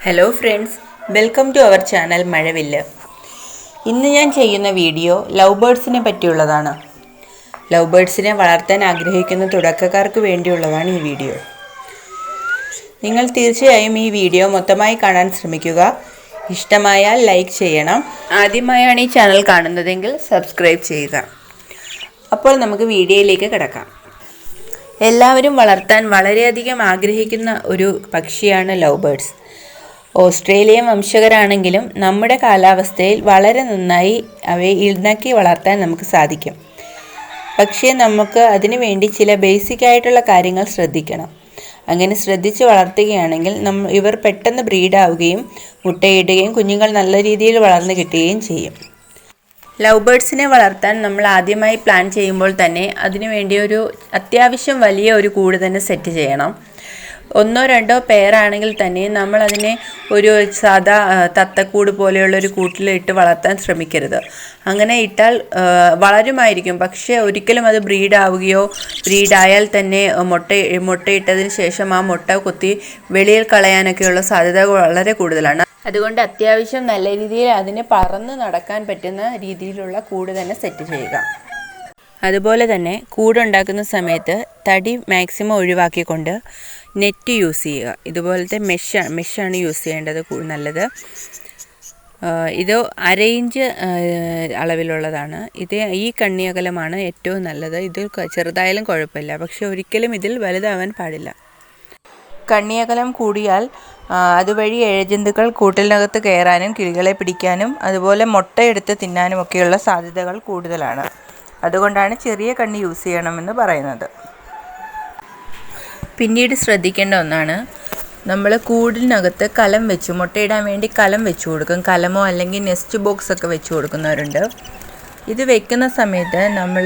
Hello friends, welcome to our channel Mazhavil. ഇന്ന് ഞാൻ ചെയ്യുന്ന വീഡിയോ ലവ് ബേർഡ്സിനെ പറ്റിയുള്ളതാണ്. ലവ് ബേർഡ്സിനെ വളർത്താൻ ആഗ്രഹിക്കുന്ന തുടക്കക്കാർക്ക് വേണ്ടിയുള്ളതാണ് ഈ വീഡിയോ. നിങ്ങൾ തീർച്ചയായും ഈ വീഡിയോ മൊത്തമായി കാണാൻ ശ്രമിക്കുക. ഇഷ്ടമായാൽ ലൈക്ക് ചെയ്യണം. ആദ്യമായാണ് ഈ ചാനൽ കാണുന്നതെങ്കിൽ സബ്സ്ക്രൈബ് ചെയ്യുക. അപ്പോൾ നമുക്ക് വീഡിയോയിലേക്ക് കിടക്കാം. എല്ലാവരും വളർത്താൻ വളരെയധികം ആഗ്രഹിക്കുന്ന ഒരു പക്ഷിയാണ് ലവ് ബേർഡ്സ്. ഓസ്ട്രേലിയൻ വംശജരാണെങ്കിലും നമ്മുടെ കാലാവസ്ഥയിൽ വളരെ നന്നായി അവയെ ഇണക്കി വളർത്താൻ നമുക്ക് സാധിക്കും. പക്ഷേ നമുക്ക് അതിനു വേണ്ടി ചില ബേസിക് ആയിട്ടുള്ള കാര്യങ്ങൾ ശ്രദ്ധിക്കണം. അങ്ങനെ ശ്രദ്ധിച്ച് വളർത്തുകയാണെങ്കിൽ ഇവർ പെട്ടെന്ന് ബ്രീഡാവുകയും മുട്ടയിടുകയും കുഞ്ഞുങ്ങൾ നല്ല രീതിയിൽ വളർന്നു കിട്ടുകയും ചെയ്യും. ലവ് ബേർഡ്സിനെ വളർത്താൻ നമ്മൾ ആദ്യമായി പ്ലാൻ ചെയ്യുമ്പോൾ തന്നെ അതിനു വേണ്ടി ഒരു അത്യാവശ്യം വലിയ ഒരു കൂട് തന്നെ സെറ്റ് ചെയ്യണം. ഒന്നോ രണ്ടോ പേരാണെങ്കിൽ തന്നെ നമ്മളതിനെ ഒരു സാധാ തത്തക്കൂട് പോലെയുള്ളൊരു കൂട്ടിലിട്ട് വളർത്താൻ ശ്രമിക്കരുത്. അങ്ങനെ ഇട്ടാൽ വളരുമായിരിക്കും, പക്ഷേ ഒരിക്കലും അത് ബ്രീഡാവുകയോ ബ്രീഡായാൽ തന്നെ മുട്ടയിട്ടതിന് ശേഷം ആ മുട്ട കുത്തി വെളിയിൽ കളയാനൊക്കെയുള്ള സാധ്യത വളരെ കൂടുതലാണ്. അതുകൊണ്ട് അത്യാവശ്യം നല്ല രീതിയിൽ അതിന് പറന്ന് നടക്കാൻ പറ്റുന്ന രീതിയിലുള്ള കൂട് തന്നെ സെറ്റ് ചെയ്യുക. അതുപോലെ തന്നെ കൂടുണ്ടാക്കുന്ന സമയത്ത് തടി മാക്സിമം ഒഴിവാക്കിക്കൊണ്ട് നെറ്റ് യൂസ് ചെയ്യുക. ഇതുപോലത്തെ മെഷാണ് യൂസ് ചെയ്യേണ്ടത് നല്ലത്. ഇത് 1/2 ഇഞ്ച് അളവിലുള്ളതാണ്. ഈ കണ്ണിയകലമാണ് ഏറ്റവും നല്ലത്. ഇത് ചെറുതായാലും കുഴപ്പമില്ല, പക്ഷെ ഒരിക്കലും ഇതിൽ വലുതാവാൻ പാടില്ല. കണ്ണിയകലം കൂടിയാൽ അതുവഴി ഇഴജന്തുക്കൾ കൂട്ടിനകത്ത് കയറാനും കിളികളെ പിടിക്കാനും അതുപോലെ മുട്ടയെടുത്ത് തിന്നാനും ഒക്കെയുള്ള സാധ്യതകൾ കൂടുതലാണ്. അതുകൊണ്ടാണ് ചെറിയ കണ്ണി യൂസ് ചെയ്യണമെന്ന് പറയുന്നത്. പിന്നീട് ശ്രദ്ധിക്കേണ്ട ഒന്നാണ്, നമ്മൾ കൂടിനകത്ത് കലം വെച്ച് മുട്ടയിടാൻ വേണ്ടി കലം വെച്ച് കൊടുക്കും. കലമോ അല്ലെങ്കിൽ നെസ്റ്റ് ബോക്സ് ഒക്കെ വെച്ച് കൊടുക്കുന്നവരുണ്ട്. ഇത് വെക്കുന്ന സമയത്ത് നമ്മൾ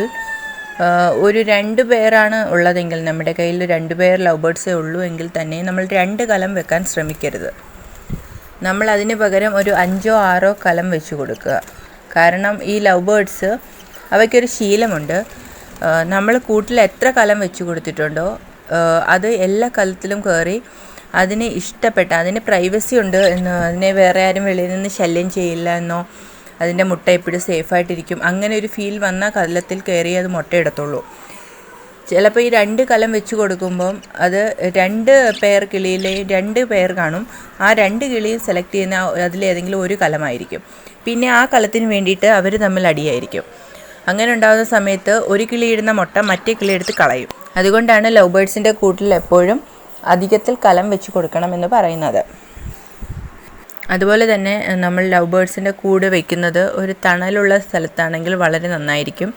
ഒരു 2 പേരാണ് ഉള്ളതെങ്കിൽ, നമ്മുടെ കയ്യിൽ 2 പേർ ലവ് ബേർഡ്സേ ഉള്ളൂ എങ്കിൽ തന്നെ നമ്മൾ 2 കലം വെക്കാൻ ശ്രമിക്കരുത്. നമ്മൾ അതിന് പകരം ഒരു 5ഓ 6ഓ കലം വെച്ച് കൊടുക്കുക. കാരണം ഈ ലവ് ബേർഡ്സ് അവയ്ക്കൊരു ശീലമുണ്ട്. നമ്മൾ കൂട്ടിൽ എത്ര കലം വെച്ച് കൊടുത്തിട്ടുണ്ടോ അത് എല്ലാ കലത്തിലും കയറി അതിന് ഇഷ്ടപ്പെട്ട, അതിന് പ്രൈവസി ഉണ്ട് എന്നോ, അതിനെ വേറെ ആരും വെളിയിൽ നിന്ന് ശല്യം ചെയ്യില്ല എന്നോ, അതിൻ്റെ മുട്ട എപ്പോഴും സേഫായിട്ടിരിക്കും, അങ്ങനെ ഒരു ഫീൽ വന്നാൽ കലത്തിൽ കയറി അത് മുട്ടയിടത്തുള്ളൂ. ചിലപ്പോൾ ഈ 2 കലം വെച്ച് കൊടുക്കുമ്പം അത് 2 പേർ കിളിയിലെ 2 പേർ കാണും. ആ 2 കിളി സെലക്ട് ചെയ്യുന്ന അതിലേതെങ്കിലും ഒരു കലമായിരിക്കും. പിന്നെ ആ കലത്തിന് വേണ്ടിയിട്ട് അവർ തമ്മിൽ അടിയായിരിക്കും. അങ്ങനെ ഉണ്ടാകുന്ന സമയത്ത് ഒരു കിളി ഇടുന്ന മുട്ട മറ്റേ കിളി എടുത്ത് കളയും. അതുകൊണ്ടാണ് ലവ് ബേർഡ്സിൻ്റെ കൂട്ടിൽ എപ്പോഴും അധികത്തിൽ കലം വെച്ച് കൊടുക്കണമെന്ന് പറയുന്നത്. അതുപോലെ തന്നെ നമ്മൾ ലവ് ബേർഡ്സിൻ്റെ കൂട് വയ്ക്കുന്നത് ഒരു തണലുള്ള സ്ഥലത്താണെങ്കിൽ വളരെ നന്നായിരിക്കും.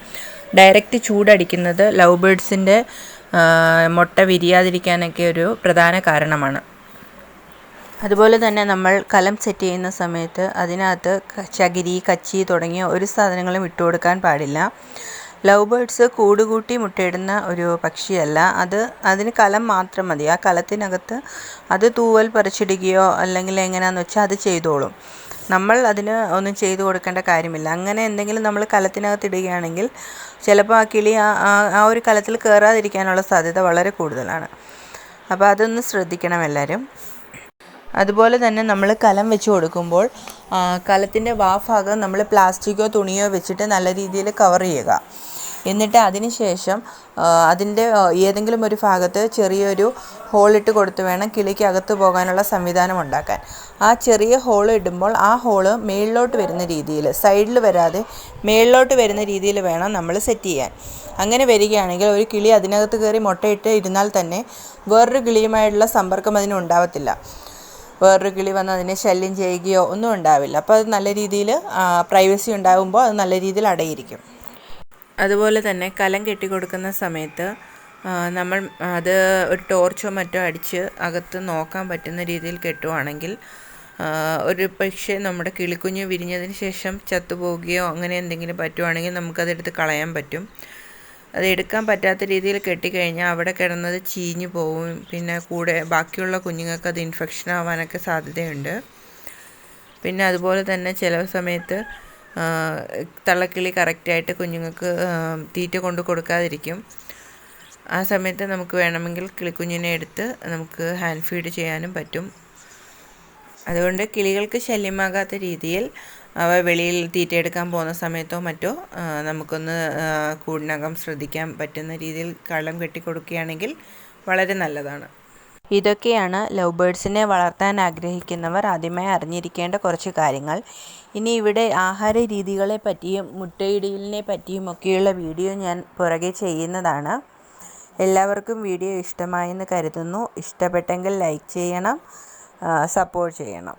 ഡയറക്റ്റ് ചൂടടിക്കുന്നത് ലവ് ബേർഡ്സിൻ്റെ മുട്ട വിരിയാതിരിക്കാനൊക്കെ ഒരു പ്രധാന കാരണമാണ്. അതുപോലെ തന്നെ നമ്മൾ കലം സെറ്റ് ചെയ്യുന്ന സമയത്ത് അതിനകത്ത് ചകിരി, കച്ചി തുടങ്ങിയ ഒരു സാധനങ്ങളും ഇട്ട് കൊടുക്കാൻ പാടില്ല. ലവ് ബേർഡ്സ് കൂടുകൂട്ടി മുട്ടയിടുന്ന ഒരു പക്ഷിയല്ല. അതിന് കലം മാത്രം മതി. ആ കലത്തിനകത്ത് അത് തൂവൽ പറിച്ചിടുകയോ അല്ലെങ്കിൽ എങ്ങനെയാണെന്ന് വെച്ചാൽ അത് ചെയ്തോളും. നമ്മൾ അതിന് ഒന്നും ചെയ്തു കൊടുക്കേണ്ട കാര്യമില്ല. അങ്ങനെ എന്തെങ്കിലും നമ്മൾ കലത്തിനകത്ത് ഇടുകയാണെങ്കിൽ ചിലപ്പോൾ ആ കിളി ആ ഒരു കലത്തിൽ കയറാതിരിക്കാനുള്ള സാധ്യത വളരെ കൂടുതലാണ്. അപ്പോൾ അതൊന്ന് ശ്രദ്ധിക്കണം എല്ലാവരും. അതുപോലെ തന്നെ നമ്മൾ കലം വെച്ച് കൊടുക്കുമ്പോൾ കലത്തിൻ്റെ ഭാഗം നമ്മൾ പ്ലാസ്റ്റിക്കോ തുണിയോ വെച്ചിട്ട് നല്ല രീതിയിൽ കവർ ചെയ്യുക. എന്നിട്ട് അതിന് ശേഷം അതിൻ്റെ ഏതെങ്കിലും ഒരു ഭാഗത്ത് ചെറിയൊരു ഹോളിട്ട് കൊടുത്ത് വേണം കിളിക്ക് അകത്ത് പോകാനുള്ള സംവിധാനം ഉണ്ടാക്കാൻ. ആ ചെറിയ ഹോൾ ഇടുമ്പോൾ ആ ഹോള് മേളിലോട്ട് വരുന്ന രീതിയിൽ, സൈഡിൽ വരാതെ മേളിലോട്ട് വരുന്ന രീതിയിൽ വേണം നമ്മൾ സെറ്റ് ചെയ്യാൻ. അങ്ങനെ വരികയാണെങ്കിൽ ഒരു കിളി അതിനകത്ത് കയറി മുട്ടയിട്ട് ഇരുന്നാൽ തന്നെ വേറൊരു കിളിയുമായിട്ടുള്ള സമ്പർക്കം അതിന് ഉണ്ടാവത്തില്ല. വേറൊരു കിളി വന്ന് അതിനെ ശല്യം ചെയ്യുകയോ ഒന്നും ഉണ്ടാവില്ല. അപ്പോൾ അത് നല്ല രീതിയിൽ പ്രൈവസി ഉണ്ടാകുമ്പോൾ അത് നല്ല രീതിയിൽ അടയിരിക്കും. അതുപോലെ തന്നെ കലം കെട്ടിക്കൊടുക്കുന്ന സമയത്ത് നമ്മൾ അത് ഒരു ടോർച്ചോ മറ്റോ അടിച്ച് അകത്ത് നോക്കാൻ പറ്റുന്ന രീതിയിൽ കെട്ടുവാണെങ്കിൽ ഒരു പക്ഷേ നമ്മുടെ കിളിക്കുഞ്ഞ് വിരിഞ്ഞതിന് ശേഷം ചത്തുപോവുകയോ അങ്ങനെ എന്തെങ്കിലും പറ്റുവാണെങ്കിൽ നമുക്കതെടുത്ത് കളയാൻ പറ്റും. അത് എടുക്കാൻ പറ്റാത്ത രീതിയിൽ കെട്ടിക്കഴിഞ്ഞാൽ അവിടെ കിടന്നത് ചീഞ്ഞു പോവും. പിന്നെ കൂടെ ബാക്കിയുള്ള കുഞ്ഞുങ്ങൾക്ക് അത് ഇൻഫെക്ഷൻ ആവാനൊക്കെ സാധ്യതയുണ്ട്. പിന്നെ അതുപോലെ തന്നെ ചില സമയത്ത് തള്ളക്കിളി കറക്റ്റായിട്ട് കുഞ്ഞുങ്ങൾക്ക് തീറ്റ കൊണ്ട് കൊടുക്കാതിരിക്കും. ആ സമയത്ത് നമുക്ക് വേണമെങ്കിൽ കിളിക്കുഞ്ഞിനെ എടുത്ത് നമുക്ക് ഹാൻഡ് ഫീഡ് ചെയ്യാനും പറ്റും. അതുകൊണ്ട് കിളികൾക്ക് ശല്യമാകാത്ത രീതിയിൽ അവ വെളിയിൽ തീറ്റയെടുക്കാൻ പോകുന്ന സമയത്തോ മറ്റോ നമുക്കൊന്ന് കൂടിനകം ശ്രദ്ധിക്കാൻ പറ്റുന്ന രീതിയിൽ കള്ളം കെട്ടിക്കൊടുക്കുകയാണെങ്കിൽ വളരെ നല്ലതാണ്. ഇതൊക്കെയാണ് ലവ് ബേർഡ്സിനെ വളർത്താൻ ആഗ്രഹിക്കുന്നവർ ആദ്യമായി അറിഞ്ഞിരിക്കേണ്ട കുറച്ച് കാര്യങ്ങൾ. ഇനി ഇവിടെ ആഹാര രീതികളെ പറ്റിയും മുട്ടയിടലിനെ പറ്റിയും ഒക്കെയുള്ള വീഡിയോ ഞാൻ പുറകെ ചെയ്യുന്നതാണ്. എല്ലാവർക്കും വീഡിയോ ഇഷ്ടമായെന്ന് കരുതുന്നു. ഇഷ്ടപ്പെട്ടെങ്കിൽ ലൈക്ക് ചെയ്യണം, സപ്പോർട്ട് ചെയ്യണം.